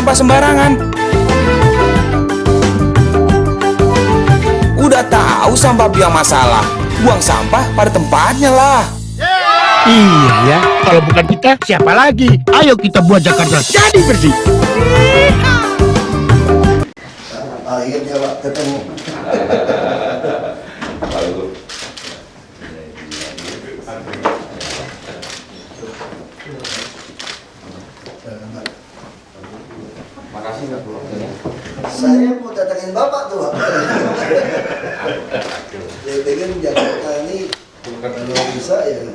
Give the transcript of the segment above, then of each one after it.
sampah sembarangan. Udah tahu sampah biang masalah, buang sampah pada tempatnya lah. Iya ya, kalau bukan kita, siapa lagi? Ayo kita buat Jakarta jadi bersih. Akhirnya Pak ketemu. Makasih Pak. Saya mau datangin Bapak tuh Pak. Saya pengen Jakarta ini kalau bisa ya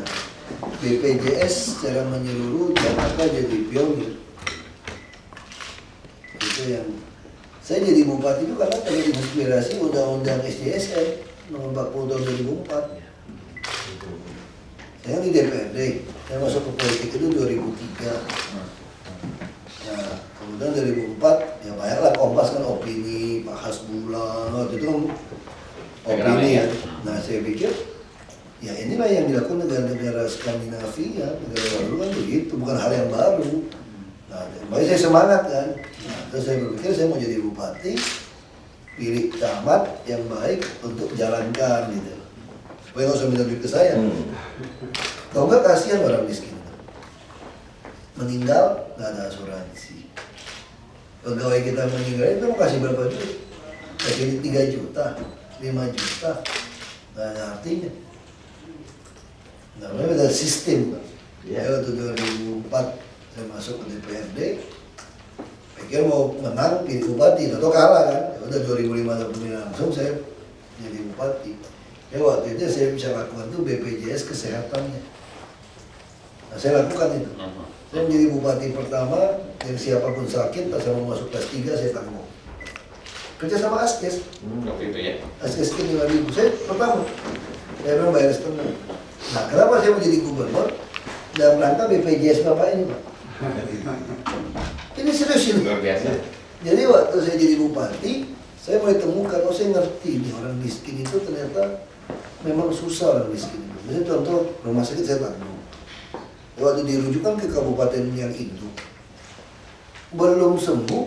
BPJS secara menyeluruh Jakarta jadi pionir. Itu yang saya jadi bupati itu karena terinspirasi Undang-Undang SJSN nomor 40 tahun 2004. Saya kan di DPRD, saya masuk ke politik itu 2003. Nah, kemudian 2004 ya banyaklah Kompas kan opini, Pak Hasbullah, waktu itu kan opini ya. Nah saya pikir ya inilah yang dilakukan negara-negara Skandinavia, negara baru kan begitu, bukan hal yang baru. Nah, makanya saya semangat kan. Nah, terus saya berpikir saya mau jadi bupati, pilih camat yang baik untuk jalankan gitu. Supaya nggak usah minta duit ke saya. Kalau nggak kasihan orang miskin. Meninggal nggak ada asuransi. Pegawai kita meninggal itu mau kasih berapa duit? Kasih 3 juta, 5 juta. Nggak ada artinya. Namanya ada sistem. Ya waktu 2004 saya masuk ke DPRD, pikir mau menang pilih bupati, atau kalah kan? Ya udah 2005 pemilihan langsung saya jadi bupati. Ya waktu itu saya bisa lakukan tuh BPJS kesehatannya. Nah saya lakukan itu. Saya menjadi bupati pertama yang siapapun sakit, pas mau masuk kelas 3 saya tanggung. Kerja sama Askes. Waktu itu ya. Askes itu 5.000. Saya pertama. Saya memang bayar setengah. Nah kenapa saya menjadi gubernur? Dalam rangka BPJS Bapak ini Pak. Ini serius ini. Luar biasa. Jadi waktu saya jadi bupati, saya mulai temukan, oh saya ngerti nih orang miskin itu ternyata memang susah orang miskin itu. Misalnya contoh rumah sakit saya tanggung. Waktu dirujukan ke kabupaten yang itu, belum sembuh,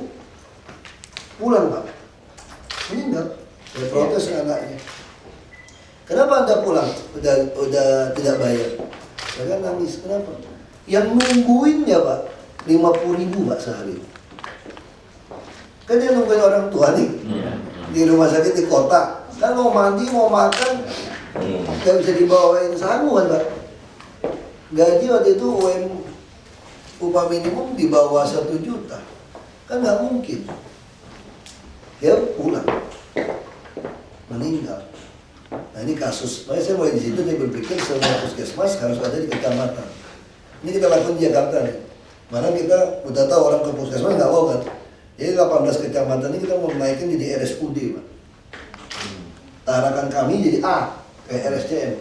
pulang Pak, meninggal. Saya protes ke anaknya. Kenapa Anda pulang? Udah tidak bayar. Saya kan nangis. Kenapa? Yang nungguinnya Pak, 50.000 Pak sehari. Kan dia nungguin orang tua nih, di rumah sakit di kota. Kan mau mandi, mau makan, nggak bisa dibawain sangu kan Pak. Gaji waktu itu upah minimum di bawah 1 juta. Kan nggak mungkin. Dia pulang, meninggal. Nah ini kasus, makanya saya mulai di situ saya berpikir semua puskesmas harus ada di kecamatan. Ini kita lakukan di Jakarta nih. Mana kita udah tahu orang ke puskesmas nggak mau kan. Jadi 18 kecamatan ini kita mau naikin jadi RSUD Pak. Tarakan kami jadi A, kayak RSCM.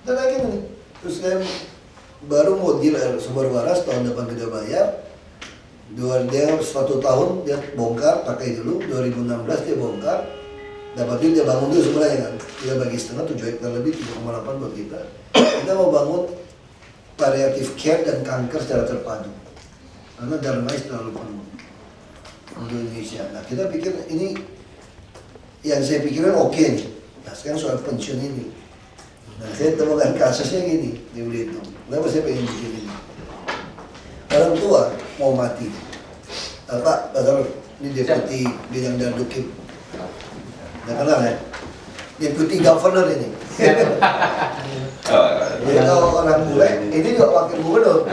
Kita naikin nih. Terus saya baru mau deal sumber waras tahun depan kita bayar. Dia 1 tahun dia bongkar, pakai dulu, 2016 dia bongkar. Dapat duit dia bangun dulu sebenarnya kan. Kita bagi setengah 7 hektar lebih, 3,8 buat kita. Kita mau bangun palliative care dan kanker secara terpadu. Karena Darmais terlalu penuh untuk Indonesia. Nah kita pikir ini yang saya pikirkan oke nih. Nah sekarang soal pensiun ini. Nah saya temukan kasusnya gini di Belitung. Kenapa saya pengen bikin ini? Orang tua mau mati. Pak Sarul, ini deputi bidang dan dukim. Nggak kenal ya? Deputi governor ini. Jadi kalau orang bule, ini juga wakil gubernur.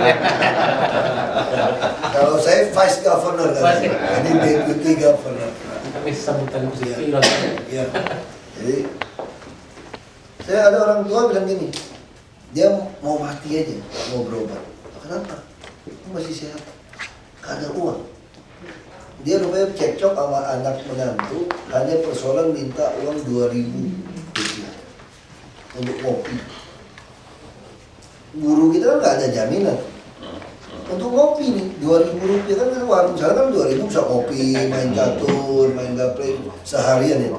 Kalau saya vice governor kan, ini deputi governor. Tapi sambutan musik Iya. Jadi saya ada orang tua bilang gini, dia mau mati aja, mau berobat. Kenapa? Masih sehat, gak ada uang. Dia rupanya cekcok sama anak menantu, hanya persoalan minta uang 2.000 rupiah untuk kopi. Guru kita kan nggak ada jaminan untuk kopi nih, 2.000 rupiah kan warung sana kan 2.000 bisa kopi, main catur, main gaple seharian itu.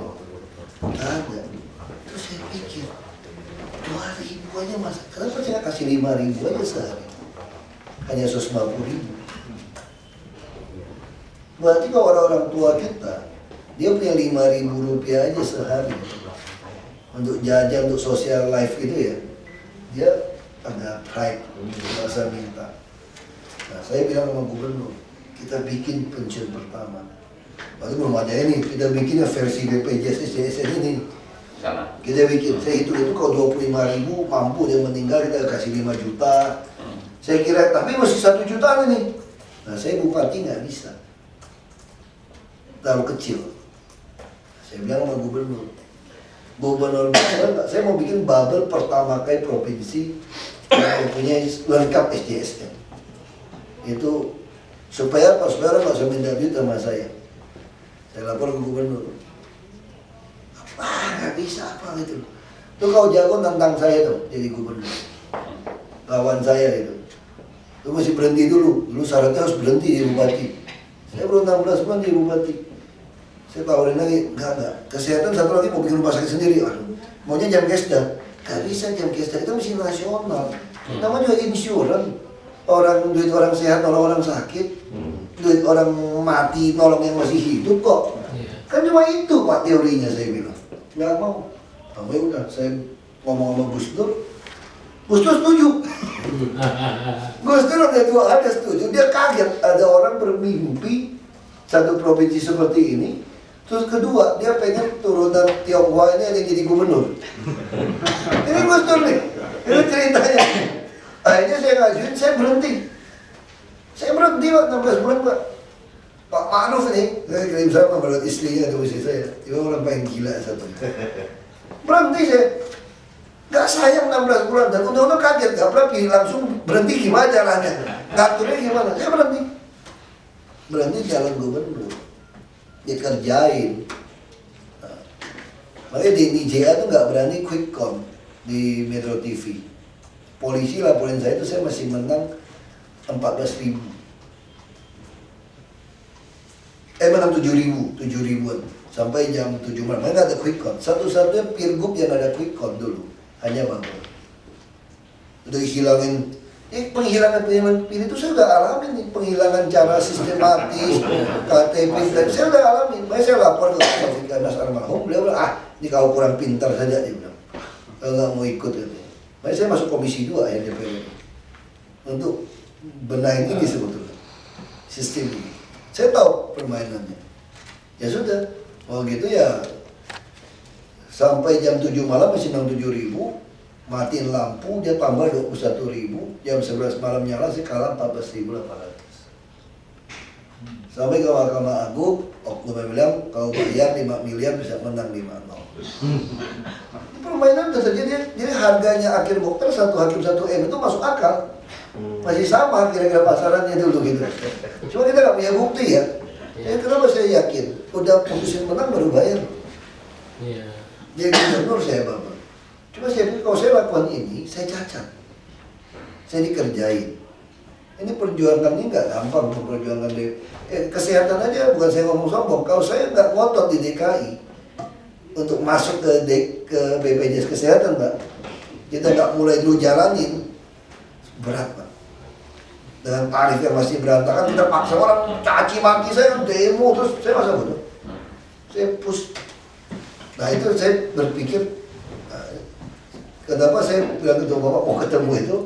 Nggak ada. Terus saya pikir 2.000 aja masa, kenapa saya kasih 5.000 aja sehari? Hanya 150.000. Berarti kalau orang-orang tua kita, dia punya 5.000 rupiah aja sehari untuk jajan, untuk social life gitu ya, dia ada pride, merasa minta. Nah, saya bilang sama gubernur, kita bikin pensiun pertama. Waktu belum ada ini, kita bikinnya versi BPJS SDSN ini. Sana. Kita bikin, saya hitung itu kalau 25.000 mampu dia meninggal, kita kasih 5 juta. Saya kira, tapi masih 1 juta nih. Nah, saya bupati nggak bisa, terlalu kecil. Saya bilang sama gubernur bilang, saya mau bikin bubble pertama kali provinsi yang mempunyai lengkap SDSN. Itu supaya apa? Supaya orang nggak usah minta duit sama saya. Saya lapor ke gubernur. Apa nggak bisa apa gitu. Tuh kau jago tentang saya tuh jadi gubernur. Lawan saya itu. Lu mesti berhenti dulu. Dulu syaratnya harus berhenti jadi bupati. Saya baru 16 bulan jadi bupati. Saya tawarin lagi, enggak. Kesehatan satu lagi mau bikin rumah sakit sendiri. Aduh, maunya jam kesda. Gak bisa jam kesda, kita mesti nasional. Namanya juga insurans. Duit orang sehat nolong orang sakit. Duit orang mati nolong yang masih hidup kok. Kan cuma itu Pak teorinya, saya bilang. Nggak mau. Kamu ya udah, saya ngomong sama Gus Dur. Gus Dur setuju. Gus Dur ada setuju. Dia kaget ada orang bermimpi satu provinsi seperti ini. Terus kedua, dia pengen turunan Tionghoa ini ada yang jadi gubernur. Ini Gus Dur nih, ini ceritanya. Akhirnya saya ngajuin, saya berhenti Pak, 16 bulan Pak. Pak Ma'ruf nih, saya kirim sama menurut istrinya atau istri saya. Dia orang paling gila satu. Berhenti saya. Gak sayang 16 bulan, dan undang-undang kaget, gak pernah pilih langsung berhenti gimana jalannya. Ngaturnya gimana, saya berhenti jalan gubernur. Dikerjain. Nah, makanya di IJA tuh nggak berani quick count di Metro TV. Polisi laporin saya itu saya masih menang 14.000. Menang 7.000-an sampai jam 7 malam. Nggak ada quick count. Satu-satunya Pilgub yang ada quick count dulu hanya Bambang. Udah hilangin. Penghilangan pilih itu saya udah alamin nih, penghilangan cara sistematis, KTP, saya udah alamin. Makanya saya lapor ke Taufik Ganas almarhum, beliau bilang, ini kau kurang pintar saja, dia bilang. Kalau nggak mau ikut gitu. Makanya saya masuk komisi 2 ya DPR untuk benahin ini sebetulnya, sistem ini. Saya tahu permainannya. Ya sudah, kalau gitu ya sampai jam 7 malam masih 67.000. Matiin lampu, dia tambah 21.000, jam 11 malam nyala sih kalah 14.800. Sampai ke Mahkamah Agung, Oknum bilang kalau bayar 5 miliar bisa menang 5-0. Permainan itu saja dia, jadi harganya akhir Mokhtar 1 hakim 1 M itu masuk akal. Masih sama kira-kira pasarannya dulu gitu. Cuma kita nggak punya bukti ya. Jadi kenapa saya yakin, udah putusin menang baru bayar. Jadi gubernur saya Bapak. Cuma saya pikir kalau saya lakukan ini, saya cacat. Saya dikerjain. Ini perjuangan ini nggak gampang memperjuangkan kesehatan aja, bukan saya ngomong sombong. Kalau saya nggak ngotot di DKI untuk masuk ke BPJS Kesehatan, Pak, kita nggak mulai dulu jalanin, berat, Pak. Dengan tarif yang masih berantakan, kita paksa orang caci maki saya, demo, terus saya masa bodoh. Saya push. Nah itu saya berpikir, kenapa saya bilang ke Bapak mau ketemu itu,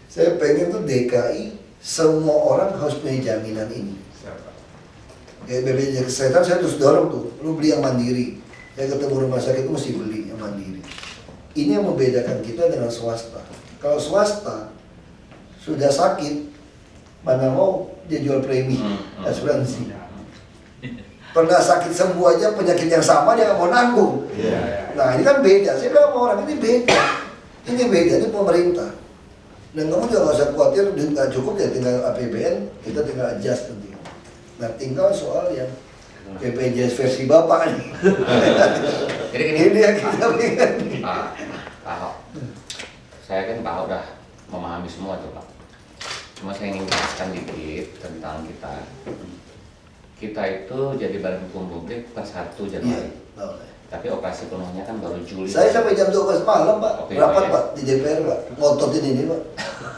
saya pengen tuh DKI semua orang harus punya jaminan ini. Kayak BPJS Kesehatan saya terus dorong tuh, lu beli yang mandiri. Saya ketemu rumah sakit itu mesti beli yang mandiri. Ini yang membedakan kita dengan swasta. Kalau swasta sudah sakit, mana mau dia jual premi asuransi. Pernah sakit sembuh aja penyakit yang sama dia nggak mau nanggung. Nah ini kan beda. Saya bilang sama orang ini beda. Ini beda, ini pemerintah. Dan kamu juga nggak usah khawatir, duit nggak cukup ya tinggal APBN, kita tinggal adjust nanti. Nah tinggal soal yang BPJS versi Bapak nih. Jadi gini, ini yang kita pengen. Pak Ahok, saya kan Pak Ahok udah memahami semua tuh Pak. Cuma saya ingin jelaskan dikit tentang kita. Kita itu jadi badan hukum publik per 1 Januari. Iya, tapi operasi penuhnya kan baru Juli. Saya sampai jam 12 malam Pak, Oke, rapat ya. Pak di DPR Pak, ngototin ini Pak.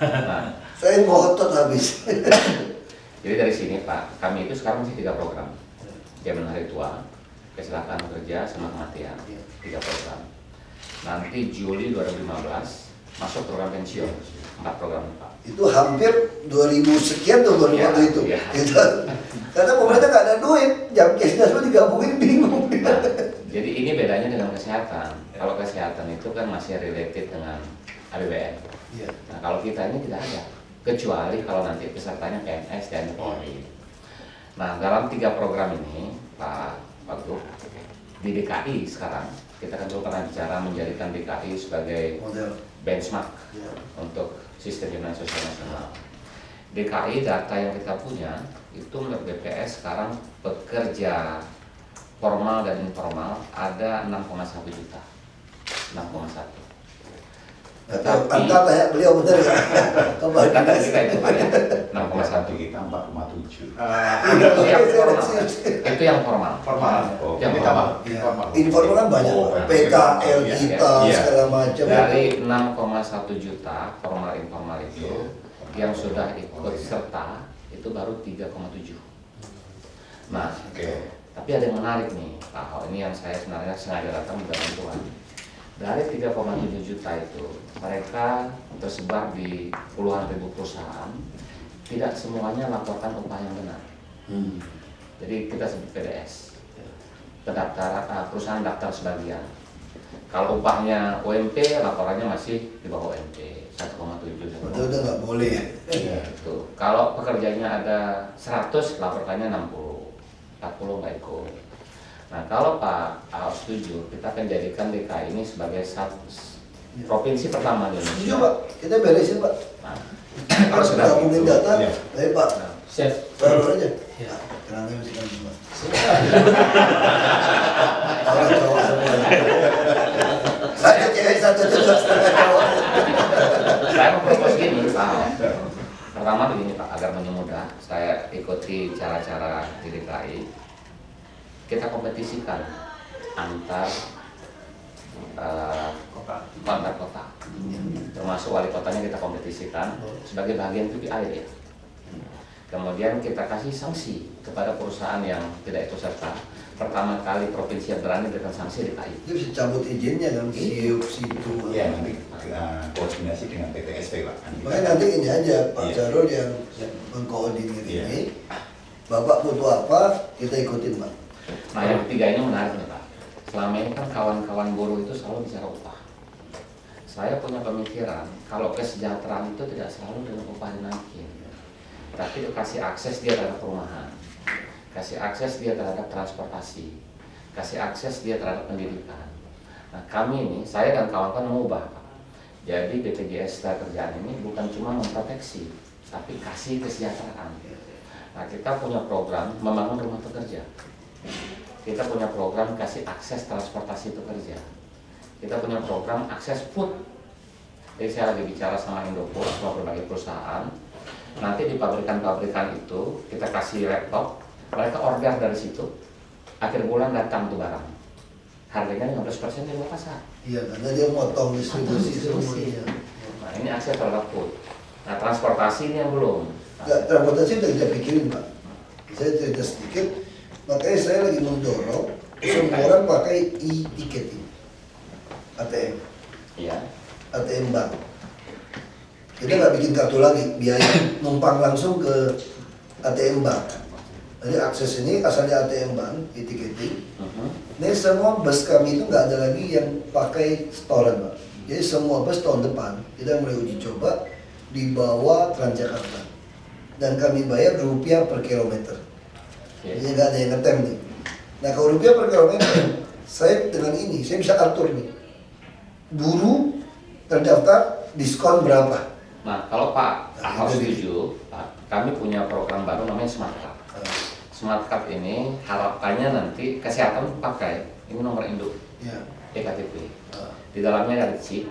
Nah, Saya ngotot habis. Jadi dari sini Pak, kami itu sekarang masih 3 program. Jaminan hari tua, kecelakaan kerja, sama kematian. 3 program. Nanti Juli 2015 masuk program pensiun, 4 program Pak. Itu hampir 2000 sekian tuh baru Iya, waktu itu. iya. Gitu. Karena pemerintah nggak ada duit, jam cashnya semua digabungin bingung. Nah, jadi ini bedanya dengan kesehatan. Kalau kesehatan itu kan masih related dengan APBN. Iya. Nah kalau kita ini tidak ada, kecuali kalau nanti pesertanya PNS dan Polri. Nah dalam 3 program ini, Pak Wagub, di DKI sekarang kita kan dulu pernah bicara menjadikan DKI sebagai Model. benchmark Iya. untuk sistem jaminan sosial nasional. DKI data yang kita punya itu menurut BPS sekarang pekerja formal dan informal ada 6,1 juta. 6,1. Angka tanya beliau benar ya. Kembali. Data kita itu Pak ya, 6,1. kita 4,7. Itu yang formal. Formal. Oh, Yang ini formal. tambah Iya. informal. Informal kan banyak, Oh, Pak. PKL iya, kita iya. segala macam. Dari 6,1 juta formal informal itu yang sudah ikut serta itu baru 3,7. Nah, Oke. tapi ada yang menarik nih, Pak Ahok. Ini yang saya sebenarnya sengaja datang minta bantuan. Dari 3,7 juta itu, mereka tersebar di puluhan ribu perusahaan. Tidak semuanya laporkan upah yang benar. Jadi kita sebut PDS. Pendaftaran perusahaan daftar sebagian. Kalau upahnya UMP, laporannya masih di bawah UMP 1,7. Itu udah nggak boleh ya. Iya. Itu. Kalau pekerjanya ada 100, laporkannya 60, 40 nggak ikut. Nah kalau Pak Ahok setuju, kita akan jadikan DKI ini sebagai provinsi pertama di Indonesia. Setuju Pak, kita beresin Pak. Nah, Kalau sudah ngomongin data, Iya. baik Pak. Chef. Taruh aja. Iya. Kenalnya masih kan semua. Orang cowok semua. Saya cewek satu juga setengah cowok. saya mau propose gini Pak Ahok. Pertama begini Pak, agar menyumudah, saya ikuti cara-cara di DKI. Kita kompetisikan antar antar kota, termasuk wali kotanya kita kompetisikan sebagai bagian KPI ya. Kemudian kita kasih sanksi kepada perusahaan yang tidak ikut serta. Pertama kali provinsi yang berani berikan sanksi DKI. Dia bisa cabut izinnya kan, siup situ. Iya, nanti koordinasi dengan PTSP Pak. Makanya nanti ini aja Pak Iya. Jarod yang mengkoordinir Iya. ini. Bapak butuh apa, kita ikutin Pak. Nah yang ketiga ini menarik nih Pak. Selama ini kan kawan-kawan buruh itu selalu bicara upah. Saya punya pemikiran kalau kesejahteraan itu tidak selalu dengan upah dinaikin, tapi kasih akses dia terhadap perumahan, kasih akses dia terhadap transportasi, kasih akses dia terhadap pendidikan. Nah kami ini, saya dan kawan-kawan mengubah Pak. Jadi BPJS Ketenagakerjaan ini bukan cuma memproteksi, tapi kasih kesejahteraan. Nah kita punya program membangun rumah pekerja. Kita punya program kasih akses transportasi pekerja. Kita punya program akses food. Jadi saya lagi bicara sama Indofood, sama berbagai perusahaan. Nanti di pabrikan-pabrikan itu kita kasih laptop, mereka order dari situ. Akhir bulan datang tuh barang. Harganya 15% di luar pasar. Iya, karena dia motong distribusi semuanya. Nah ini akses terhadap food. Nah transportasi ini yang belum. Nggak, transportasi udah kita pikirin Pak. Saya cerita sedikit, makanya saya lagi mendorong semua orang pakai e-ticketing, ATM, Iya. ATM bank. Kita nggak bikin kartu lagi, biaya numpang langsung ke ATM bank. Jadi akses ini asalnya ATM bank, e-ticketing. Ini semua bus kami itu nggak ada lagi yang pakai setoran Pak. Jadi semua bus tahun depan kita mulai uji coba di bawah Transjakarta. Dan kami bayar rupiah per kilometer. Jadi nggak ada yang ngetem nih. Nah kalau rupiah per kilometer, saya dengan ini saya bisa atur nih. Buruh terdaftar diskon berapa? Nah kalau Pak Nah, Ahok itu dia. setuju, Pak, kami punya program baru namanya Smart Card. Smart Card ini harapannya nanti kesehatan pakai ini nomor induk Ya. EKTP. Di dalamnya ada chip.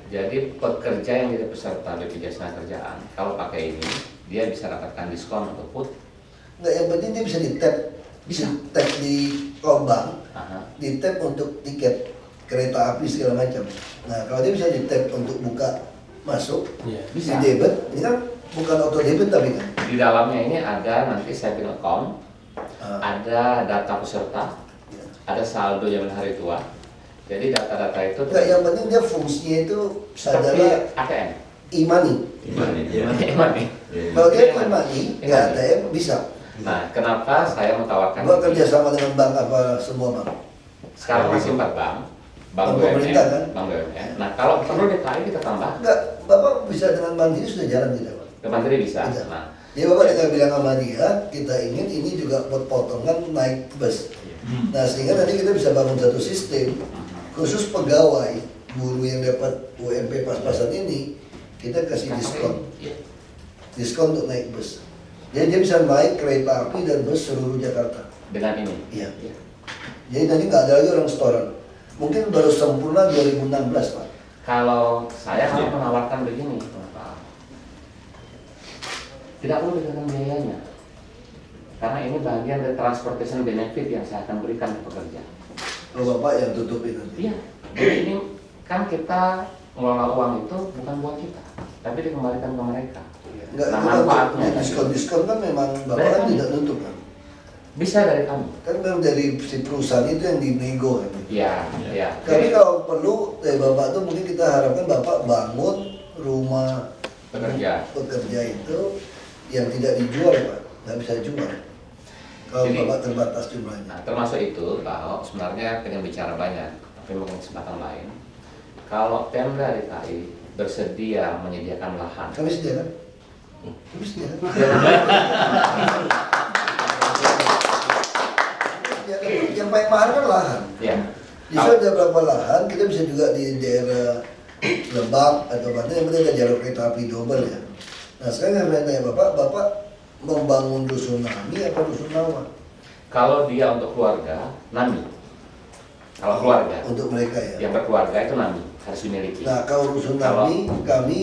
Jadi pekerja yang jadi peserta BPJS Ketenagakerjaan kalau pakai ini dia bisa dapatkan diskon untuk food. Nggak, yang penting dia bisa di tap, bisa tap di lubang, Aha. di tap untuk tiket kereta api segala macam. Nah kalau dia bisa di tap untuk buka masuk, Iya. bisa debit, ini kan bukan auto debit tapi kan? Di dalamnya ini ada nanti saving account, ada data peserta, ada saldo jaminan hari tua. Jadi data-data itu Enggak, yang penting dia fungsinya itu seperti adalah ATM. e-money. E-money. Kalau dia e-money, nggak ATM bisa. Nah, kenapa saya mentawarkan Gua ini? kerja sama dengan bank apa semua bank? Sekarang masih 4 bank, bank Bank BUMN, pemerintah, kan? bank BUMN. Nah, kalau perlu DKI kita tambah, Enggak, Bapak bisa dengan mandiri sudah jalan tidak Pak? ke Mandiri bisa. Bisa. Nah, Jadi Bapak tinggal bilang sama dia, kita ingin ini juga buat potongan naik bus. Nah sehingga nanti kita bisa bangun satu sistem khusus pegawai guru yang dapat UMP pas-pasan ini kita kasih diskon, Iya. diskon untuk naik bus. Jadi dia bisa naik kereta api dan bus seluruh Jakarta. Dengan ini. Iya. Jadi nanti nggak ada lagi orang setoran. Mungkin baru sempurna 2016 Pak. Kalau saya malah menawarkan begini, Pak. Tidak perlu dikenakan biayanya. Karena ini bagian dari transportation benefit yang saya akan berikan ke pekerja. Kalau Bapak yang tutupin nanti. Iya. Jadi ini kan kita mengelola uang itu bukan buat kita, tapi dikembalikan ke mereka. Enggak, Nah, itu kan manfaatnya diskon-diskon kan memang Bapak kan tidak nutup kan. bisa dari kami. Kan memang dari si perusahaan itu yang dinego kan. Iya, iya. Tapi kalau perlu dari Bapak tuh mungkin kita harapkan Bapak bangun rumah pekerja itu yang tidak dijual Pak, nggak bisa jual. Kalau Jadi, Bapak terbatas jumlahnya. Nah, termasuk itu, Pak Ahok sebenarnya pengen bicara banyak, tapi mungkin kesempatan lain. Kalau Pemda DKI bersedia menyediakan lahan, Kami sedia kan? Kami sedia kan? Yang paling mahal kan lahan. ya. Di sana ada berapa lahan, kita bisa juga di daerah Lebak atau Banten yang penting ada jalur kereta api double ya. Nah sekarang yang saya tanya Bapak membangun dusun Nami apa dusun Nawa? Kalau dia untuk keluarga, Nami. Kalau keluarga, Untuk mereka ya. yang berkeluarga itu Nami, harus dimiliki. Nah kalau dusun Kalau- Nami kami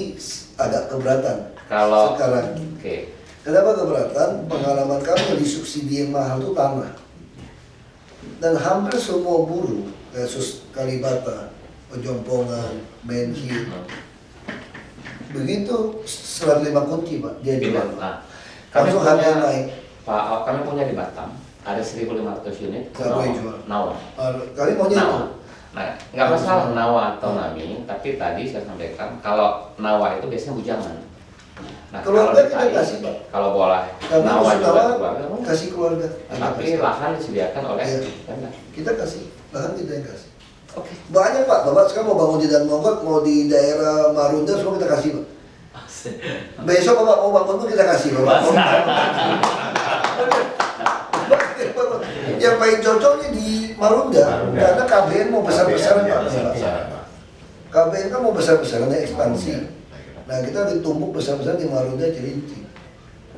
agak keberatan Kalau sekarang. Oke, Kenapa keberatan? Pengalaman kami yang disubsidi yang mahal itu tanah. Dan hampir semua buruh, kasus Kalibata, Pejompongan, Benhil, begitu 105 kunci Pak, dia Beda. jual. Nah, kami Langsung harga punya naik. Pak Ahok, kami punya di Batam ada 1.500 unit Nggak boleh jual. Nawa. Kali maunya itu. Nawa. Nah, nggak masalah Nawa atau Nami, tapi tadi saya sampaikan kalau Nawa itu biasanya bujangan. Nah, Keluarga kita DKI, kasih, Pak. kalau boleh Kami Nawa dusun juga Nawa keluarga, boleh. kasih keluarga. Kita Tapi kasih. lahan disediakan oleh Iya. Pemda. Kita kasih, lahan kita yang kasih. Oke. Banyak Pak, Bapak sekarang mau bangun di Danmogot, mau di daerah Marunda, semua kita kasih Pak. Besok Bapak mau bangun pun kita kasih Bapak. Yang paling cocoknya di Marunda, karena KBN mau besar-besaran Pak. KBN kan mau besar-besaran ekspansi. Nah kita ditumpuk besar-besaran di Marunda Cilinci.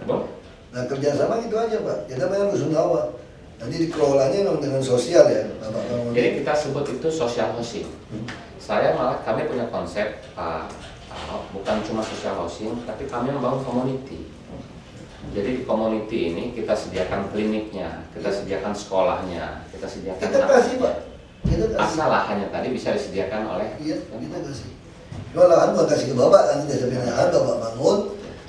Boleh. Nah kerjasama gitu aja Pak, kita pengen dusun Nawa. Nanti dikelolanya memang dengan sosial ya Bapak. Jadi kita sebut itu social housing. Saya malah kami punya konsep Pak Ahok, bukan cuma social housing, tapi kami membangun community. Jadi di community ini kita sediakan kliniknya, kita sediakan sekolahnya, kita sediakan Kita kasih Pak, kita kasih. asal lahannya tadi bisa disediakan oleh Iya, kita kasih. Cuma lahan bukan kasih ke Bapak, nanti dari pindahan Bapak bangun.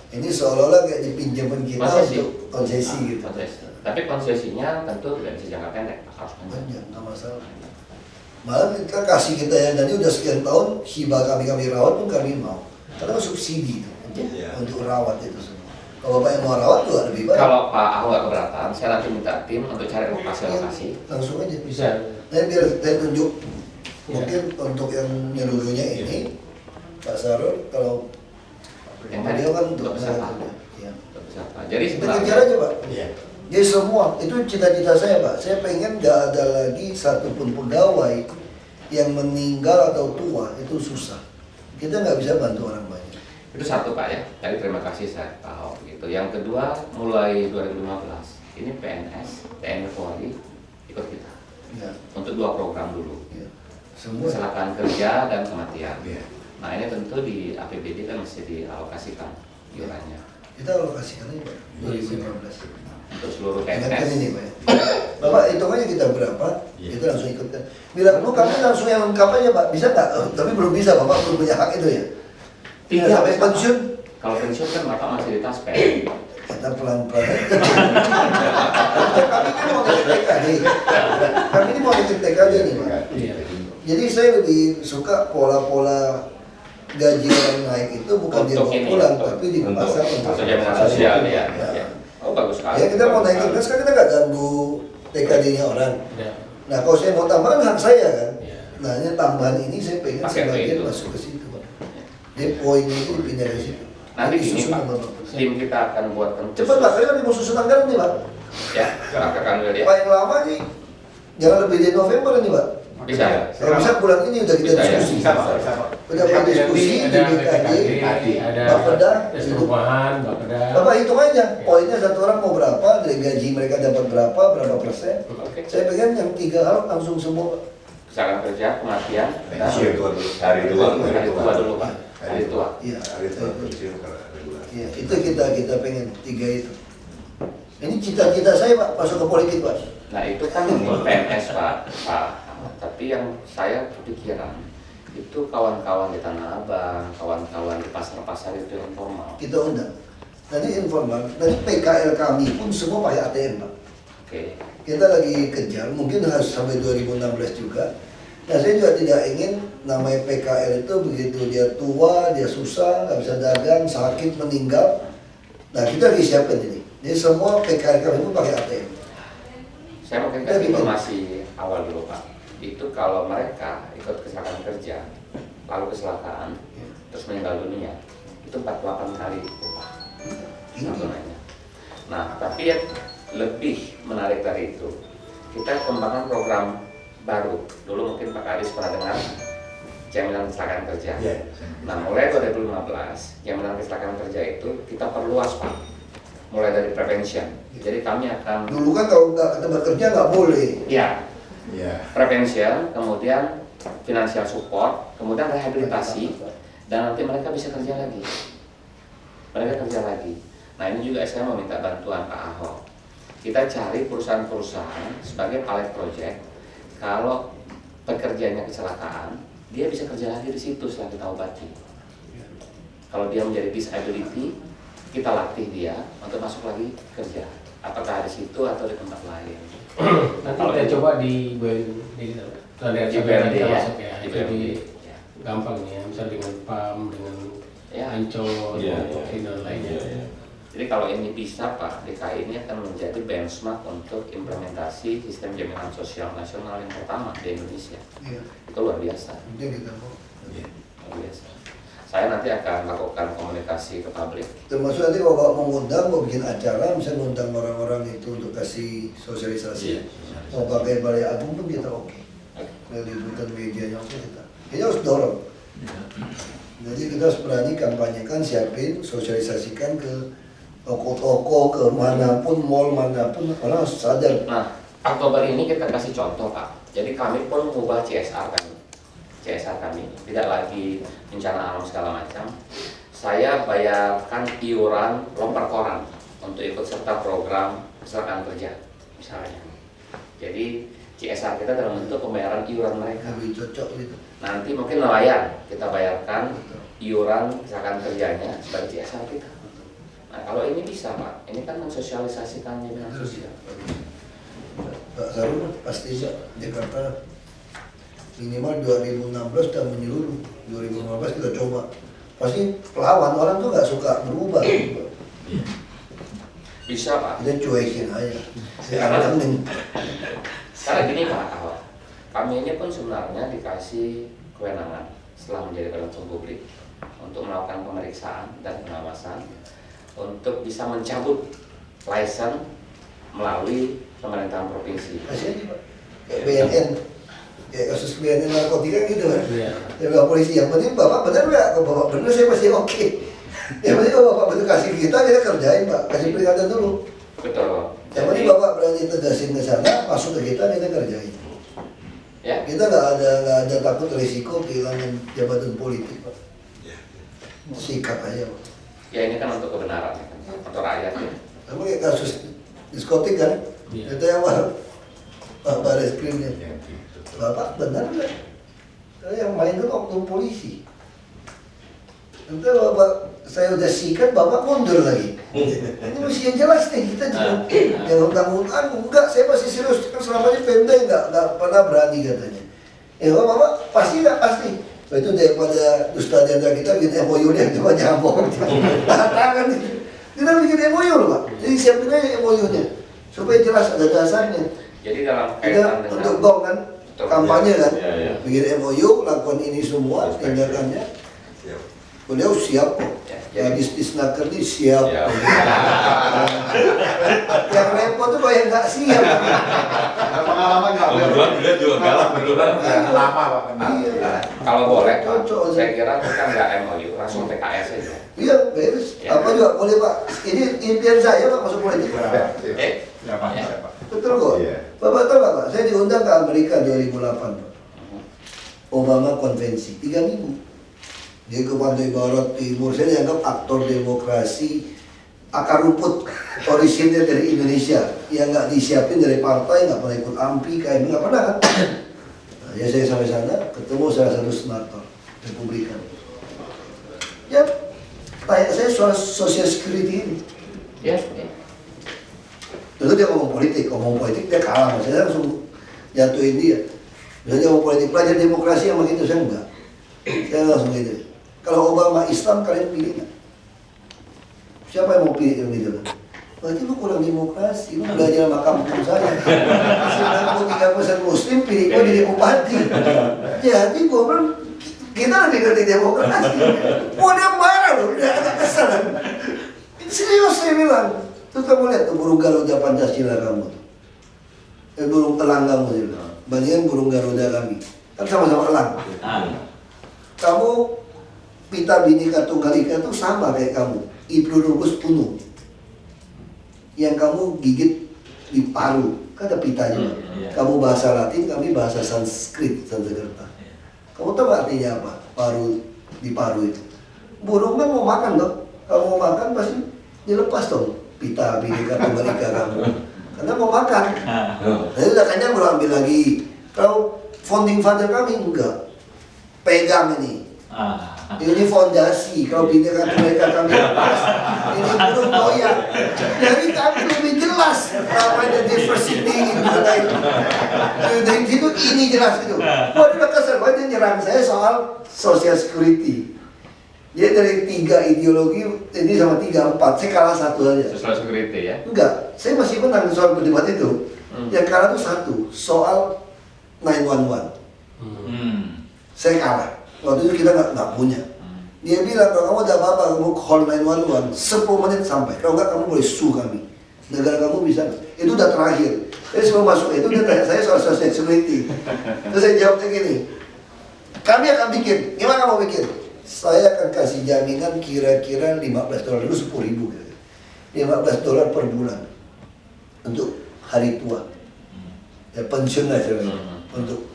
Ini seolah-olah kayak dipinjaman kita Konsesi. untuk konsesi Nah, gitu. konsesi. Tapi konsesinya tentu tidak bisa jangka pendek, harus panjang. Panjang, nggak masalah. Malah kita kasih kita yang tadi udah sekian tahun, hibah kami rawat pun kami mau. Karena kan subsidi itu Iya. untuk rawat itu semua. Kalau Bapak yang mau rawat juga lebih baik. Kalau Pak Ahok nggak keberatan, saya nanti minta tim untuk cari lokasi-lokasi. Langsung aja. Bisa. Nah, biar saya tunjuk. Mungkin untuk yang nyeluruhnya ini, Pak Sarul, kalau Yang tadi beliau kan untuk untuk peserta. ya. Untuk peserta. Jadi Kita sebenarnya kejar aja Pak. Iya. Jadi semua, itu cita-cita saya Pak. Saya pengen nggak ada lagi satupun pegawai yang meninggal atau tua, itu susah. Kita nggak bisa bantu orang banyak. itu satu Pak ya. Tadi terima kasih saya Pak Ahok gitu. Yang kedua mulai 2015 ini PNS, TNI Polri ikut kita Ya, untuk 2 program dulu. ya. Semua. Kecelakaan kerja dan kematian. Iya. Nah ini tentu di APBD kan mesti dialokasikan iurannya Kita alokasikan aja Pak, 2015. untuk seluruh Ingatkan PNS. ini Pak. Bapak hitungnya kita berapa, Iya. kita langsung ikutkan. Bila perlu kami langsung yang lengkap aja Pak, bisa nggak? Tapi belum bisa, Bapak belum punya hak itu ya. Tiga Sampai bersama. pensiun Kalau pensiun kan Bapak masih di Taspen. Kita pelan-pelan. Kami ini mau naikin TKD. Kami ini mau naikin TKD nih, Pak. Iya. Jadi saya lebih suka pola-pola gaji orang naik itu bukan dia Untuk mau ini, pulang, untuk- tapi dipasang untuk jaminan sosial ya. Ya. Oh bagus sekali. Ya kita mau naikin, kan sekarang kita nggak ganggu TKD-nya orang. Ada. Nah kalau saya mau tambahan hak saya kan. Iya. Nah ini tambahan ini saya pengen Pakai sebagian itu. masuk ke situ, Pak. Jadi poinnya itu dipindah ke situ. Nanti gini Disusun Pak, sama Bapak. tim kita akan buatkan Cepat Pak, saya lagi mau susun anggaran nih Pak. Ya, akan ya. Paling lama nih, jangan lebih dari November nih Pak. Bisa ya. Kalau bisa bulan ini udah kita Bisa, ya? diskusi. Bisa, Pak. Bisa, Pak. Udah mulai diskusi di BKD, ada Bapeda, tes hidup. perumahan, Bapeda. Bapak hitung aja, poinnya satu orang mau berapa, dari gaji mereka dapat berapa persen. Oke. Saya pengen yang 3 hal langsung semua. Kecelakaan kerja, kematian, dan Pensiun hari tua. hari tua dulu Pak. Hari tua. Iya, Hari tua pensiun kalau hari tua. iya, itu kita pengen 3 itu. Ini cita-cita saya Pak, masuk ke politik Pak. Nah itu kan untuk PNS Pak. Tapi yang saya kepikiran itu kawan-kawan di Tanah Abang, kawan-kawan di pasar-pasar itu informal. Kita undang. Nanti informal, nanti PKL kami pun semua pakai ATM Pak. Oke. Kita lagi kejar, mungkin harus sampai 2016 juga. Nah saya juga tidak ingin namanya PKL itu begitu dia tua, dia susah, nggak bisa dagang, sakit, meninggal. Nah kita lagi siapkan ini. Jadi semua PKL kami itu pakai ATM. Saya mungkin kasih informasi awal dulu Pak. Itu kalau mereka ikut kecelakaan kerja, lalu kecelakaan, terus meninggal dunia, itu 48 kali Pak. Santunannya. Nah, tapi yang lebih menarik dari itu, kita kembangkan program baru. Dulu mungkin Pak Kadis pernah dengar jaminan kecelakaan kerja. Iya. Nah, mulai 2015, jaminan kecelakaan kerja itu kita perluas Pak. Mulai dari prevention. Jadi kami akan Dulu kan kalau nggak ke tempat kerja nggak boleh. ya Iya. prevention, kemudian financial support, kemudian rehabilitasi, dan nanti mereka bisa kerja lagi. Mereka kerja lagi. Nah ini juga saya meminta bantuan Pak Ahok. Kita cari perusahaan-perusahaan sebagai pilot project. Kalau pekerjaannya kecelakaan, dia bisa kerja lagi di situ setelah kita obati. Kalau dia menjadi disability, kita latih dia untuk masuk lagi kerja. Apakah di situ atau di tempat lain. Nanti Kalau kita itu- coba di Di BRD ya. masuk ya. Di Itu BRD. di Ya. gampang ya, misal dengan PAM, dengan Ya. Ancol, Iya, dan lainnya. Jadi kalau ini bisa Pak, DKI ini akan menjadi benchmark untuk implementasi sistem jaminan sosial nasional yang pertama di Indonesia. Iya, Itu luar biasa, itu kita mau. luar biasa. Saya nanti akan melakukan komunikasi ke publik. Termasuk nanti kalau Bapak mau ngundang, mau bikin acara, misalnya ngundang orang-orang itu untuk kasih sosialisasi. Mau pakai balai agung pun kita oke. Liputan medianya oke kita. Kita harus dorong. Jadi kita harus berani kampanyekan, siapin, sosialisasikan ke toko-toko, ke manapun, mall manapun, orang harus sadar. Nah, Oktober ini kita kasih contoh Pak. Jadi kami pun mengubah CSR kami. CSR kami tidak lagi bencana alam segala macam. Saya bayarkan iuran lomper koran untuk ikut serta program kecelakaan kerja misalnya. Jadi CSR kita dalam bentuk pembayaran iuran mereka. Lebih cocok gitu. Nanti mungkin nelayan kita bayarkan iuran kecelakaan kerjanya sebagai CSR kita. Nah kalau ini bisa Pak, ini kan mensosialisasikan jaminan sosial. Pak Sarul pasti Jakarta minimal 2016 dan menyeluruh. 2015 kita coba. Pasti pelawan orang tuh nggak suka berubah. Bisa Pak. Kita cuekin aja. Karena- Sekarang Karena gini Pak Ahok, kami ini pun sebenarnya dikasih kewenangan setelah menjadi pelayanan publik untuk melakukan pemeriksaan dan pengawasan untuk bisa mencabut license melalui pemerintahan provinsi. kasih aja Pak. Kayak BNN. Kayak kasus BNN narkotika gitu kan. Iya. Ya Bapak polisi, yang penting Bapak benar nggak? Kalau Bapak benar saya pasti oke. Yang penting kalau Bapak benar kasih kita kerjain Pak. Kasih peringatan dulu. Betul. Yang penting Bapak berani tegasin ke sana, masuk ke kita kerjain. Ya, Kita nggak ada takut risiko kehilangan jabatan politik Pak. Sikap aja Pak. ya ini kan untuk kebenaran, ya kan? Untuk rakyat ya. Sama kayak kasus diskotik kan, Iya. itu yang Pak Baris Krimnya. Yang gitu. Bapak benar nggak? Saya yang main kan oknum polisi. Nanti bapak saya udah sikat, bapak mundur lagi. Ini mesti yang jelas nih, kita jangan utang-utang. Enggak, saya masih serius. Kan selama ini Pemda nggak pernah berani katanya. Bapak pasti nggak pasti. Nah, itu daripada dusta janda kita bikin MOU dia cuma nyambung. Tangan kita bikin MOU loh Pak. Jadi siapin aja MOU-nya supaya jelas ada dasarnya. Jadi dalam Kita kaitan dengan untuk gong kan, Betul. kampanye kan, Ya. bikin MOU, lakukan ini semua, tindakannya. Siap. Beliau siap kok. Ya Disnaker ini siap. Ya. Yang repot tuh kalau yang nggak siap. Pengalaman nggak? Kebetulan beliau juga galak kebetulan. Lama Pak. Iya. Kalau boleh Pak, Cocok. saya kira kita nggak MOU, langsung PKS aja. Iya, beres. Ya. Apa juga boleh Pak. Ini impian saya Pak masuk politik. Ya Pak. Ya Pak. Betul kok. Iya. Bapak tahu nggak Pak? Saya diundang ke Amerika 2008 Pak. Obama konvensi 3 minggu. Dia ke pantai barat timur. Saya dianggap aktor demokrasi akar rumput orisinnya dari Indonesia yang nggak disiapin dari partai, nggak pernah ikut AMPI, KM, nggak pernah kan? Nah, ya saya sampai sana ketemu salah satu senator Republikan. Ya, tanya saya soal social security ini. Ya. Tentu dia ngomong politik dia kalah, saya langsung jatuhin dia. Dia ngomong politik, belajar demokrasi yang begitu, saya enggak. Saya langsung gitu. Kalau Obama Islam, kalian pilih nggak? Siapa yang mau pilih yang gitu? Berarti lu kurang demokrasi, lu belajar sama kampung saya. 93% Muslim pilih gue jadi bupati. Jadi gue bilang, kita lebih ngerti demokrasi. Wah dia marah loh, dia agak kesal. Ini serius saya bilang. Terus kamu lihat tuh burung Garuda Pancasila kamu tuh. Burung elang kamu sih bilang. Bandingkan burung Garuda kami. Kan sama-sama elang. Kamu Pita Bhinneka Tunggal Ika itu sama kayak kamu. Ibnu Rubus Punuh. Yang kamu gigit di paru. Kan ada pitanya. Kamu bahasa Latin, kami bahasa Sanskrit, Sanskerta. Kamu tahu artinya apa? Paru di paru itu. Burung kan mau makan dong. Kalau mau makan pasti dilepas dong. Pita Bhinneka Tunggal Ika kamu. Karena mau makan. Jadi udah kenyang baru ambil lagi. Kalau founding father kami enggak. Pegang ini. Ini fondasi. Kalau Bhinneka Tunggal Ika kami lepas. Ini burung goyang. Jadi kami lebih jelas namanya diversity ini. Dari situ ini jelas itu. Wah dia udah kesel. Wah dia nyerang saya soal social security. Dia dari 3 ideologi, ini sama 3, 4, saya kalah 1 aja. Social security ya. Enggak, saya masih menang soal berdebat itu. Yang kalah itu 1, soal 911. Saya kalah. Waktu itu kita nggak punya. Dia bilang, kalau kamu ada apa-apa, kamu call 911, 10 menit sampai. Kalau nggak, kamu boleh sue kami. Negara kamu bisa. Itu udah terakhir. Jadi sebelum masuk itu, dia tanya saya soal social security. Terus saya jawabnya gini, kami akan bikin, gimana kamu bikin? Saya akan kasih jaminan kira-kira $15 dulu 10.000 gitu. $15 per bulan untuk hari tua. Ya pensiun lah istilahnya. Untuk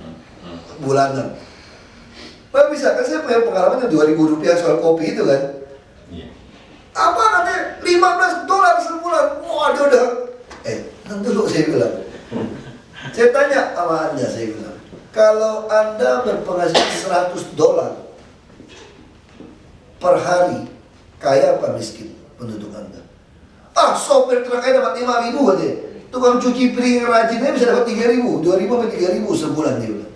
bulanan. Nah, bisa kan saya punya pengalaman Rp2.000 soal kopi itu kan. Apa katanya $15 sebulan. Wah dia udah tentu loh saya bilang. Saya tanya sama Anda, saya bilang, kalau Anda berpenghasilan $100 per hari, kaya apa miskin penduduk Anda? Sopir truk kaya dapat 5.000 katanya. Tukang cuci piring rajinnya bisa dapat 3.000, 2.000 sampai 3.000 sebulan dia bilang.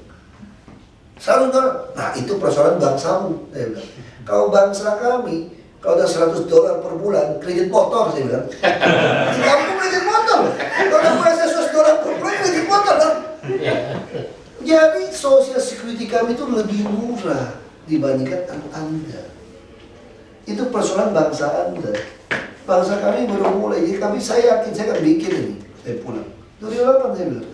$100. Nah itu persoalan bangsamu, saya bilang. Kalau bangsa kami, kalau udah $100 per bulan, kredit motor saya bilang. Di kampung kredit motor. Kalau udah punya $100 per bulan, kredit motor kan. Jadi social security kami itu lebih murah dibandingkan Anda. Itu persoalan bangsa Anda. Bangsa kami baru mulai, jadi saya yakin saya akan bikin ini. Saya pulang 2008 saya bilang,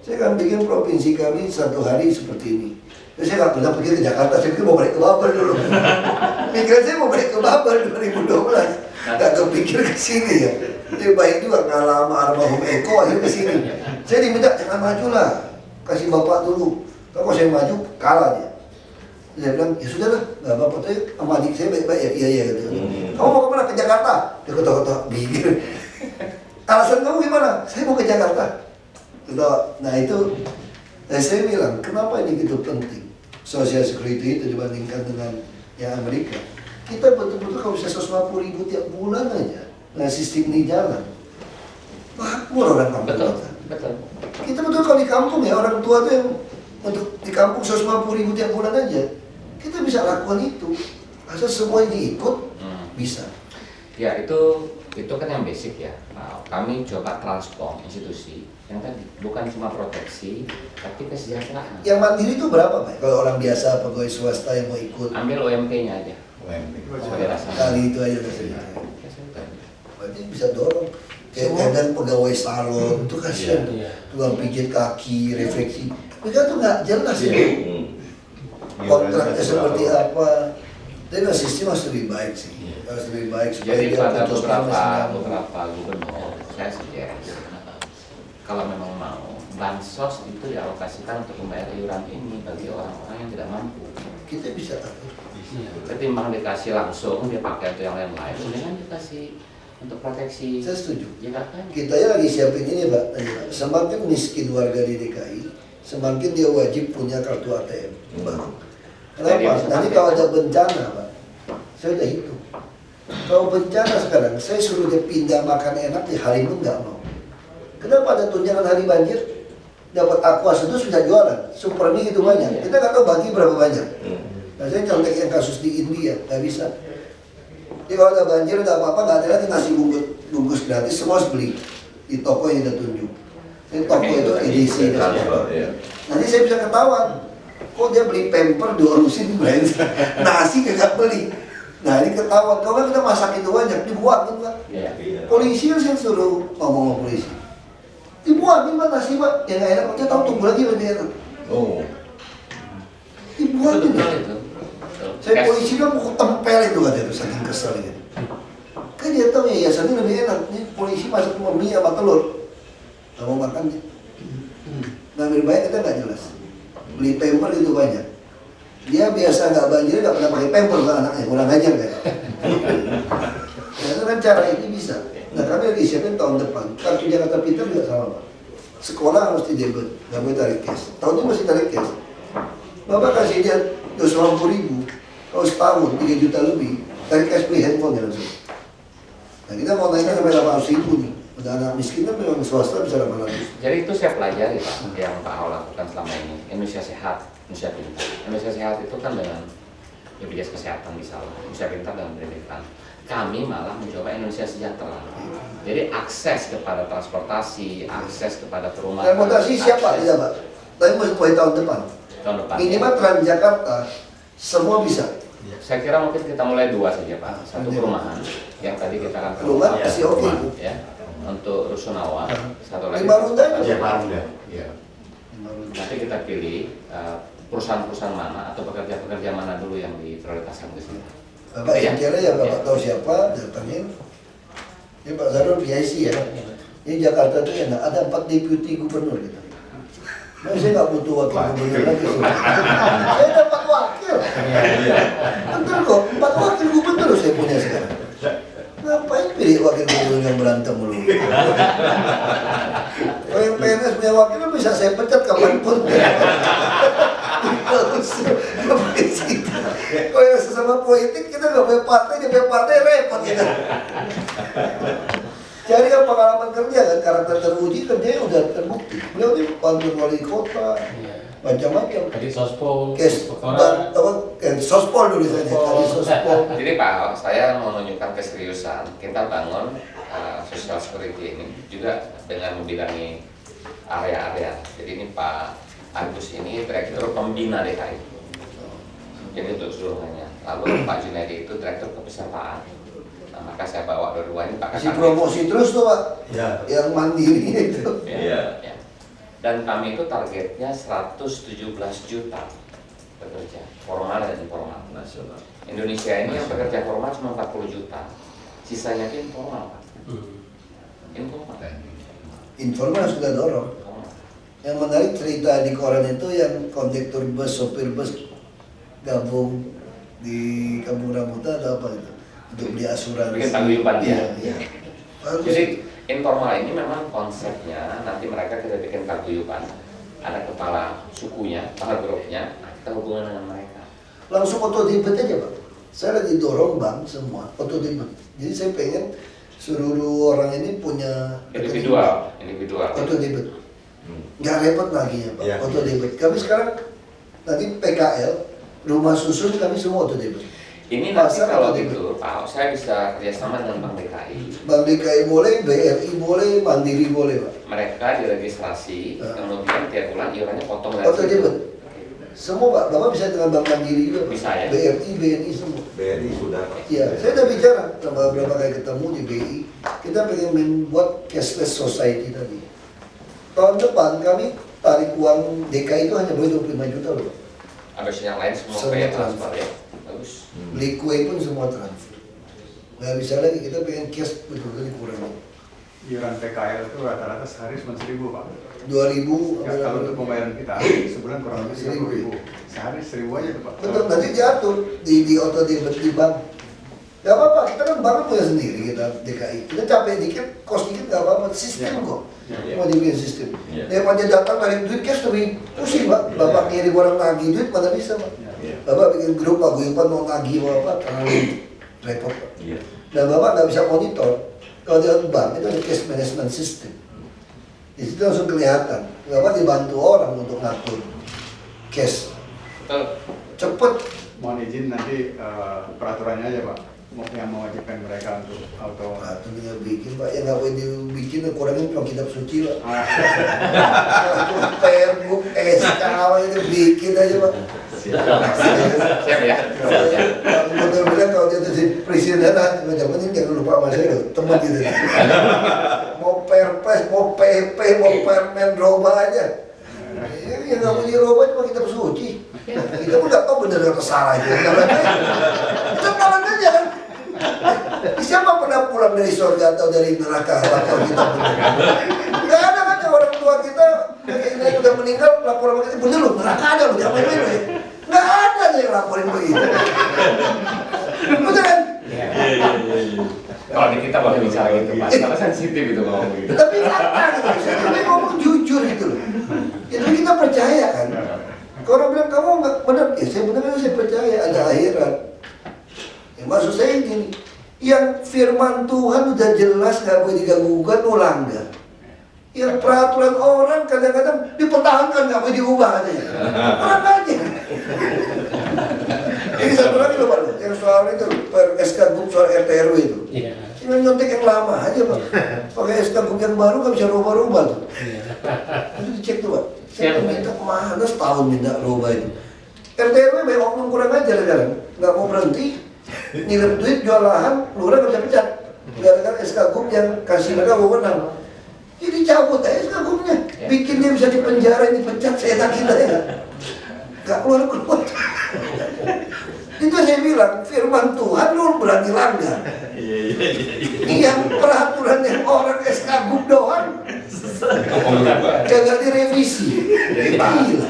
saya akan bikin provinsi kami 1 hari seperti ini. Terus saya nggak pernah pergi ke Jakarta, saya pikir mau balik ke Babel dulu. Pikiran saya mau balik ke Babel 2012, nggak kepikir ke sini ya. Jadi baik juga ngalah sama almarhum Eko aja ke sini. Saya diminta jangan maju lah, kasih bapak dulu. Kalau saya maju kalah dia. Saya bilang, ya sudah lah, nggak apa-apa tuh, sama adik saya baik-baik ya, iya gitu. Kamu mau kemana? Ke Jakarta? Dia ketok-ketok gigir. Alasan kamu gimana? Saya mau ke Jakarta. Nah itu, saya bilang, kenapa ini gitu penting? Social security itu dibandingkan dengan yang Amerika. Kita betul-betul kalau bisa 150.000 tiap bulan aja, nah sistem ini jalan, makmur orang kampung Betul, kita. betul. Kita betul kalau di kampung ya, orang tua tuh yang untuk di kampung 150.000 tiap bulan aja, kita bisa lakukan itu. Asal semuanya diikut, bisa. Ya itu kan yang basic ya. Nah, kami coba transform institusi yang tadi bukan cuma proteksi, tapi kesejahteraan. Yang mandiri itu berapa Pak? Kalau orang biasa, pegawai swasta yang mau ikut, Ambil UMP-nya aja. Sebagai dasar. kali itu aja biasanya. Berarti bisa dorong. Kayak kadang pegawai salon itu kasihan tuh, Iya. tukang pijit kaki, refleksi. Mereka tuh nggak jelas ya. Kontraknya seperti apa. Tapi sistem harus lebih baik sih. Harus lebih baik supaya Jadi dia pada putuskan masing-masing. beberapa gubernur saya suggest kalau memang mau bansos itu dialokasikan untuk membayar iuran ini bagi orang-orang yang tidak mampu. Kita bisa atur. Ketimbang dikasih langsung dia pakai untuk yang lain-lain, mendingan dikasih untuk proteksi. Saya setuju. Ya kan? Kita ya lagi siapin ini Pak. Semakin miskin warga di DKI, semakin dia wajib punya kartu ATM baru. Kenapa? Nanti kalau ada bencana Pak, saya udah hitung. Kalau bencana sekarang, saya suruh dia pindah makan enak di hari pun nggak mau. Kenapa ada tunjangan hari banjir? Dapat aqua itu sudah jualan, super mie itu banyak. Kita nggak tahu bagi berapa banyak. Nah, saya contek yang kasus di India, nggak bisa. Jadi kalau ada banjir, nggak apa-apa, nggak ada lagi nasi bungkus gratis, semua harus beli di toko yang kita tunjuk. Ini toko itu edisi. Nanti saya bisa ketahuan, kok dia beli pamper diurusin brand, nasi nggak beli. Nah ini ketahuan, kalau kita masak itu banyak, dibuangin Pak. Iya. Polisi yang saya suruh ngomong sama polisi, dibuangin Pak nasi Pak, yang nggak enak, kita tahu tunggu lagi lebih enak. Dibuangin Betul ya. itu. Betul. Saya polisi kan mau tempel itu katanya itu, saking kesel gitu. Kan dia tahu yayasan ini lebih enak, ini polisi masak cuma mie sama telur, nggak mau makan. Nah lebih baik kita nggak jelas, beli pamper itu banyak. Dia biasa nggak banjir, nggak pernah pakai pamper ke anaknya, kurang ajar kan. Nah itu kan cara ini bisa. Nah kami lagi siapin tahun depan, kartu Jakarta Pintar juga sama Pak. Sekolah harus di debit, nggak boleh tarik cash. Tahun ini masih tarik cash. Bapak kasih dia 250.000, kalau setahun 3 juta lebih, tarik cash beli handphone ya langsung. Nah kita mau naikkan sampai 800.000 nih. Udah anak miskin kan memang swasta bisa 800. Jadi itu saya pelajari Pak, yang Pak Ahok lakukan selama ini. Indonesia Sehat, Indonesia Pintar. Indonesia Sehat itu kan dengan BPJS Kesehatan misalnya, Indonesia Pintar dengan pendidikan. Kami malah mencoba Indonesia Sejahtera. Jadi akses kepada transportasi, akses kepada perumahan. Transportasi siapa tidak Pak? Tapi mau mulai tahun depan. Tahun depan. Minimal Transjakarta semua bisa. Saya kira mungkin kita mulai 2 saja Pak. Satu perumahan, yang tadi kita akan Perumahan masih oke Bu. ya. Untuk Rusunawa, satu lagi. 5 Runda aja. Nanti kita pilih perusahaan-perusahaan mana atau pekerja-pekerja mana dulu yang diprioritaskan ke sini. Bapak yang kira ya Bapak tahu siapa, datangin. Ini Pak Zarul PIC ya. Ini Jakarta tuh enak, ada 4 deputi gubernur gitu. Nah, saya nggak butuh wakil gubernur lagi. Saya dapat wakil. Betul kok, 4 wakil gubernur saya punya sekarang. Ngapain pilih wakil gubernur yang berantem mulu? Kalau yang PNS punya wakil bisa saya pecat kapanpun. Kalau yang sesama politik kita nggak punya partai, dia punya partai repot kita. Cari kan pengalaman kerja kan, karakter teruji, kerjanya udah terbukti. Beliau ini panggil wali kota, macam-macam. Tadi sospol, Sospol dulu saja, tadi sospol. Jadi Pak Ahok, saya mau menunjukkan keseriusan kita bangun social security ini juga dengan membidangi area-area. Jadi ini Pak Agus ini Direktur Pembina DKI. Jadi untuk seluruhnya. Lalu Pak Junaidi itu Direktur Kepesertaan. Nah, maka saya bawa dua-dua ini Pak Si Kakak. promosi terus tuh Pak, yang mandiri itu. Ya. Dan kami itu targetnya 117 juta pekerja, formal dan informal. Nasional. Indonesia ini yang pekerja formal cuma 40 juta. Sisanya itu informal, Pak. Informal. Informal sudah dorong. Yang menarik cerita di koran itu yang kondektur bus, sopir bus gabung di Kampung Rambutan atau apa itu untuk beli asuransi. Bikin paguyuban dia. Iya. Jadi informal ini memang konsepnya nanti mereka kita bikin paguyuban. Ada kepala sukunya, kepala grupnya, kita hubungan dengan mereka. Langsung auto debit aja Pak. Saya lagi dorong bank semua auto debit. Jadi saya pengen seluruh orang ini punya Individual. auto debit. Nggak repot lagi ya Pak, Iya. auto debit. Kami sekarang nanti PKL, rumah susun kami semua auto debit. Ini nanti Pasar kalau auto debit. gitu, Pak, saya bisa kerjasama dengan Bank DKI. Bank DKI boleh, BRI boleh, Mandiri boleh Pak. Mereka diregistrasi, Nah. kemudian tiap bulan iurannya potong dari Auto situ. debit. Semua Pak, Bapak bisa dengan Bank Mandiri juga Pak. Bisa ya? BRI, BNI semua. BRI sudah Pak. Iya, saya udah bicara sama beberapa kali ketemu di BI. Kita pengen membuat cashless society tadi. Tahun depan kami tarik uang DKI itu hanya boleh 25 juta loh. Habis yang lain semua Semua kayak transfer. transfer ya. Bagus. Beli kue pun semua transfer. Nggak bisa lagi, kita pengen cash betul-betul dikurangi. Iuran PKL itu rata-rata sehari cuma 1.000 Pak. 2.000 Ya, kalau untuk pembayaran kita sebulan kurang lebih 30.000. Sehari 1.000 aja tuh Pak. betul, nanti diatur di auto debit di bank. Gak apa-apa, kita kan bank punya sendiri kita DKI. Kita capek dikit, kos dikit gak apa-apa, sistem Ya. kok. Ya. Mau dibikin sistem. Ya. Daripada datang tarik duit cash lebih pusing Pak. Bapak ngirim orang nagih duit mana bisa Pak. Ya. Bapak bikin grup Pak Guyupan mau nagih mau apa, terlalu repot Pak. Iya. Dan Bapak nggak bisa monitor. Kalau di bank itu ada cash management system. Di situ langsung kelihatan. Bapak dibantu orang untuk ngatur cash. Betul. Cepet. Mohon izin nanti peraturannya aja Pak. Yang mewajibkan mereka untuk auto. Nah, itu tinggal bikin Pak. Yang nggak boleh dibikin, kurangin kalau kitab suci Pak. Pergub, SK, itu bikin aja Pak. Siap ya. Betul bilang kalau dia jadi presiden, macam ini jangan lupa sama saya loh, teman gitu. Mau perpres, mau PP, mau permen, roba aja. Yang nggak punya roba cuma kitab suci. Kita pun nggak tahu benar atau salah itu. Kita jalan aja kan. Siapa pernah pulang dari surga atau dari neraka lapor kita? Nggak ada kan orang tua kita yang udah meninggal lapor sama kita, bener loh neraka ada loh, jangan main-main loh ya. Nggak ada yang laporin begitu. Betul kan? Kalau di kita boleh bicara gitu Pak, karena sensitif itu ngomong gitu. Tapi fakta gitu, saya lebih ngomong jujur gitu loh. Itu kita percaya kan. Kalau orang bilang kamu nggak benar, ya saya benar kan saya percaya ada akhirat. Ya, maksud saya gini, yang firman Tuhan udah jelas nggak boleh diganggu-gugat, ulangga. Yang peraturan orang kadang-kadang dipertahankan nggak boleh diubah katanya. Orang aja. Ini satu lagi loh Pak, yang soal itu per SK Gub soal RT/RW itu. Iya. Ini nyontek yang lama aja Pak. Pakai SK Gub yang baru nggak bisa rubah-rubah tuh. Iya. Itu dicek tuh Pak. Siap, Saya minta kemana setahun minta rubah itu. RT/RW banyak oknum kurang ajar sekarang. Nggak mau berhenti, ngirim duit jual lahan, lurah nggak bisa pecat. Gara-gara SK Gub yang kasih mereka wewenang. Jadi cabut aja SK Gubnya. Bikin dia bisa dipenjara, dipecat, saya kita ya. Nggak keluar-keluar. Itu saya bilang, firman Tuhan lu berani langgar. Yang peraturan yang orang SK Gub doang kagak direvisi. Jadi Pak, Gila.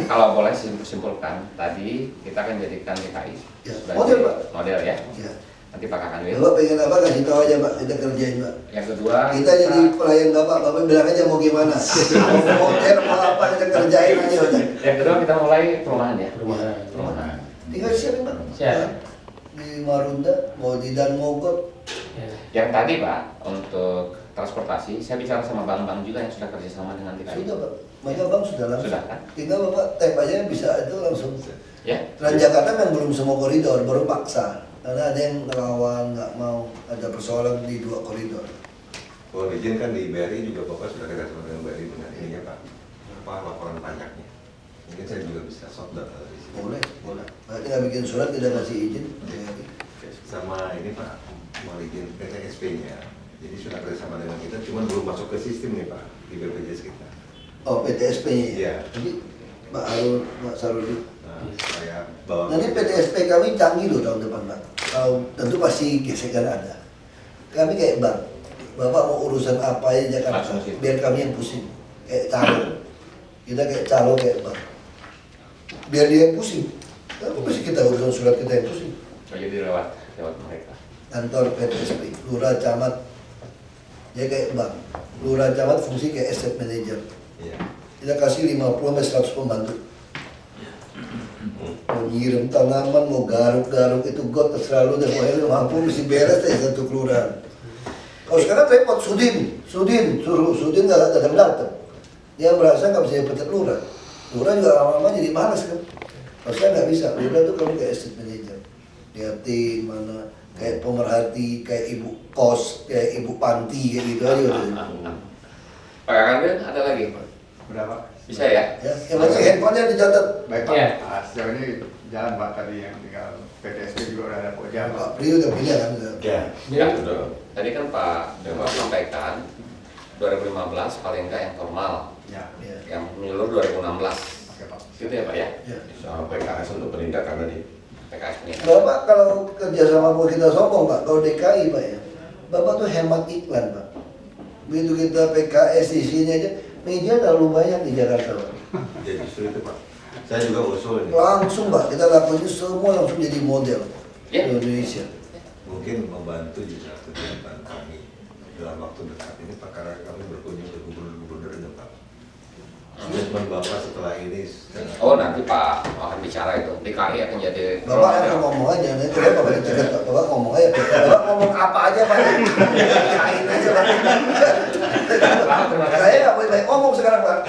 kalau boleh simpulkan, tadi kita akan jadikan DKI Ya, sebagai model, Pak. model ya. Ya. Nanti Pak Kakanwil. Bapak pengen apa kasih tahu aja Pak, kita kerjain Pak. Yang kedua, Kita jadi pelayan Bapak bilang aja mau gimana. Mau model mau apa kita kerjain aja udah. yang kedua kita mulai perumahan ya. Perumahan. Tinggal siapin Pak. Siap. Di Marunda, mau di Dan Mogot. Ya. Yang tadi Pak, untuk transportasi, saya bicara sama bank-bank juga yang sudah kerjasama dengan DKI. Sudah Pak, mereka Bang sudah langsung. Sudah kan? Tinggal Bapak tap aja bisa itu langsung. Ya. Transjakarta memang belum semua koridor, baru paksa. Karena ada yang ngelawan, nggak mau, ada persoalan di 2 koridor. Kalau izin kan di BRI juga Bapak sudah kerjasama dengan BRI dengan ininya Pak, apa laporan pajaknya. Mungkin saya juga bisa short data dari sini. Boleh, boleh. Nah, tinggal bikin surat, kita kasih izin. Sama ini Pak, mau izin PTSP-nya. Jadi sudah kerjasama dengan kita, cuma belum masuk ke sistem nih Pak di BPJS kita. Oh, PTSP-nya. Iya. Jadi Pak Harun, Pak Sarudi. Nah, saya bawa. Nanti PTSP kami canggih loh tahun depan Pak. Tentu pasti gesekan ada. Kami kayak bank. Bapak mau urusan apa aja Jakarta, Langsung situ. biar kami yang pusing. Kayak calo. Kita kayak calo kayak bank. Biar dia yang pusing. Kenapa mesti kita urusan surat kita yang pusing? Oh, jadi lewat mereka. Kantor PTSP, lurah camat. Dia kayak bank. Lurah camat fungsi kayak asset manager. Iya. Kita kasih 50 sampai 100 pembantu. mau nyiram tanaman, mau garuk-garuk itu got terserah lu dan mau lu mampu mesti beres deh satu kelurahan. Kalau sekarang repot Sudin suruh Sudin nggak datang. Dia merasa nggak bisa dapat lurah. Lurah juga lama-lama jadi malas kan. Kalau saya nggak bisa, lurah itu kamu kayak estate manager. Lihatin mana kayak pemerhati, kayak ibu kos, kayak ibu panti kayak gitu aja. Pak Kakandil ada lagi? Berapa? Bisa ya? Ya, yang penting handphonenya dicatat. Baik Pak, Iya. sejauh ini jalan Pak tadi yang tinggal PTSP juga udah ada pojok Pak. Pak Pri udah pilih kan? Udah. Ya, Ya. udah. Tadi kan Pak Dewa sampaikan 2015 paling enggak yang formal, Ya, Ya. yang menyeluruh 2016. oke Pak. Gitu ya Pak ya? Ya. Soal PKS untuk penindakan tadi. PKS ini. Bapak kalau kerja sama mau kita sombong Pak, kalau DKI Pak ya, Bapak tuh hemat iklan Pak. Begitu kita PKS di sini aja, media terlalu banyak di Jakarta Pak. Ya justru itu Pak. Saya juga usul nih. Langsung Pak, kita lakuin itu semua langsung jadi model Ya. di Indonesia. Mungkin membantu juga kegiatan kami dalam waktu dekat ini perkara kami berkunjung ke gubernur-gubernur ini Pak. Komitmen Bapak setelah ini Oh nanti Pak akan bicara itu. DKI akan jadi Bapak yang ngomong aja, nanti Bapak boleh cegat Pak. Bapak ngomong aja. Bapak ngomong apa aja Pak. Kain aja Pak. Terima kasih. Saya nggak boleh banyak ngomong sekarang Pak.